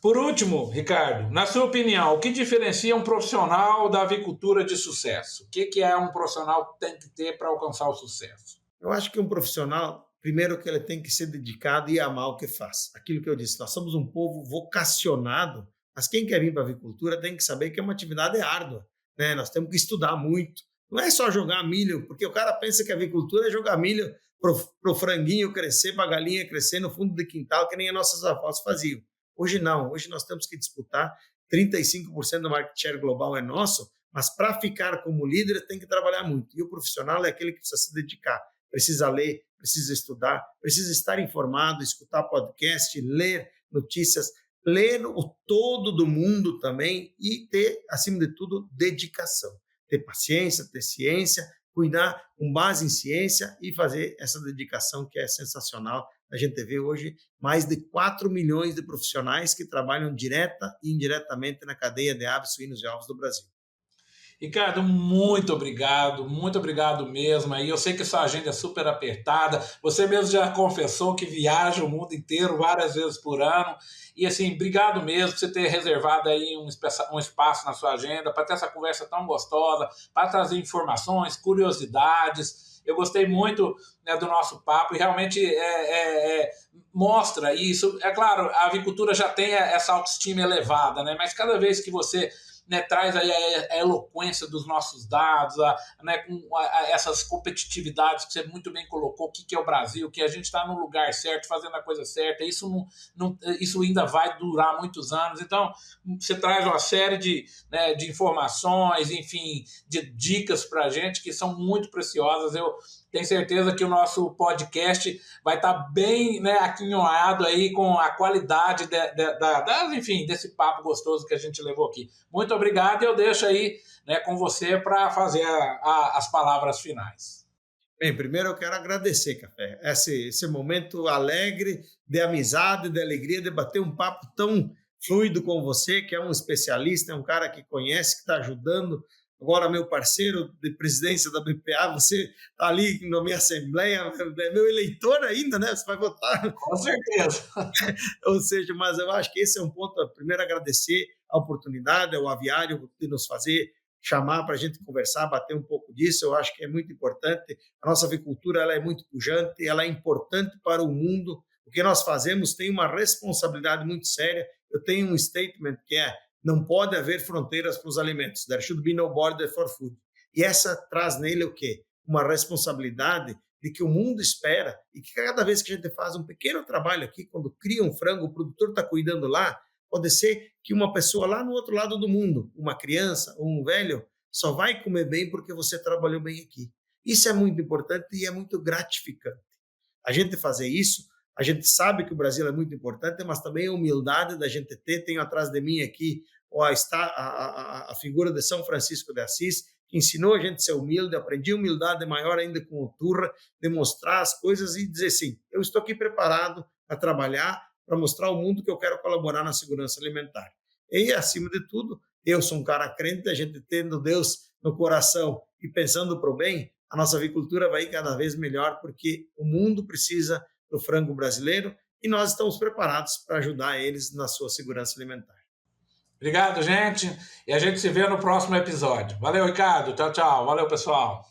Por último, Ricardo, na sua opinião, o que diferencia um profissional da avicultura de sucesso? O que é um profissional que tem que ter para alcançar o sucesso? Eu acho que um profissional, primeiro que ele tem que ser dedicado e amar o que faz. Aquilo que eu disse, nós somos um povo vocacionado, mas quem quer vir para a avicultura tem que saber que é uma atividade árdua, né? Nós temos que estudar muito. Não é só jogar milho, porque o cara pensa que a avicultura é jogar milho para o franguinho crescer, para a galinha crescer no fundo do quintal, que nem as nossas avós faziam. Hoje não, hoje nós temos que disputar, 35% do market share global é nosso, mas para ficar como líder tem que trabalhar muito. E o profissional é aquele que precisa se dedicar, precisa ler, precisa estudar, precisa estar informado, escutar podcast, ler notícias, ler o todo do mundo também e ter, acima de tudo, dedicação. Ter paciência, ter ciência, cuidar com base em ciência e fazer essa dedicação que é sensacional. A gente vê hoje mais de 4 milhões de profissionais que trabalham direta e indiretamente na cadeia de aves, suínos e ovos do Brasil. Ricardo, muito obrigado mesmo. Aí eu sei que sua agenda é super apertada. Você mesmo já confessou que viaja o mundo inteiro várias vezes por ano. E assim, obrigado mesmo por você ter reservado aí um espaço na sua agenda para ter essa conversa tão gostosa, para trazer informações, curiosidades. Eu gostei muito, né, do nosso papo e realmente mostra isso. É claro, a avicultura já tem essa autoestima elevada, né? Mas cada vez que você, né, traz aí a eloquência dos nossos dados, né, com essas competitividades que você muito bem colocou, o que é o Brasil, que a gente está no lugar certo, fazendo a coisa certa, isso ainda vai durar muitos anos. Então, você traz uma série de informações, enfim, de dicas para a gente que são muito preciosas. Eu tenho certeza que o nosso podcast vai estar bem, né, aquinhoado aí com a qualidade enfim, desse papo gostoso que a gente levou aqui. Muito obrigado e eu deixo aí, né, com você para fazer as palavras finais. Bem, primeiro eu quero agradecer, Café, esse momento alegre, de amizade, de alegria, de bater um papo tão fluido com você, que é um especialista, é um cara que conhece, que está ajudando. Agora, meu parceiro de presidência da BPA, você está ali na minha assembleia, é meu eleitor ainda, né? Você vai votar. Com certeza. Ou seja, mas eu acho que esse é um ponto. Primeiro, agradecer a oportunidade, ao Aviário, de nos fazer chamar para a gente conversar, bater um pouco disso. Eu acho que é muito importante. A nossa avicultura ela é muito pujante, ela é importante para o mundo. O que nós fazemos tem uma responsabilidade muito séria. Eu tenho um statement que é: não pode haver fronteiras para os alimentos. There should be no border for food. E essa traz nele o quê? Uma responsabilidade de que o mundo espera e que cada vez que a gente faz um pequeno trabalho aqui, quando cria um frango, o produtor está cuidando lá, pode ser que uma pessoa lá no outro lado do mundo, uma criança ou um velho, só vai comer bem porque você trabalhou bem aqui. Isso é muito importante e é muito gratificante. A gente fazer isso, a gente sabe que o Brasil é muito importante, mas também a humildade da gente ter. Tenho atrás de mim aqui a figura de São Francisco de Assis, que ensinou a gente a ser humilde. Aprendi humildade maior ainda com o Turra, demonstrar as coisas e dizer assim: eu estou aqui preparado para trabalhar, para mostrar ao mundo que eu quero colaborar na segurança alimentar. E, acima de tudo, eu sou um cara crente, a gente tendo Deus no coração e pensando para o bem, a nossa avicultura vai ir cada vez melhor, porque o mundo precisa do frango brasileiro e nós estamos preparados para ajudar eles na sua segurança alimentar. Obrigado, gente. E a gente se vê no próximo episódio. Valeu, Ricardo. Tchau, tchau. Valeu, pessoal.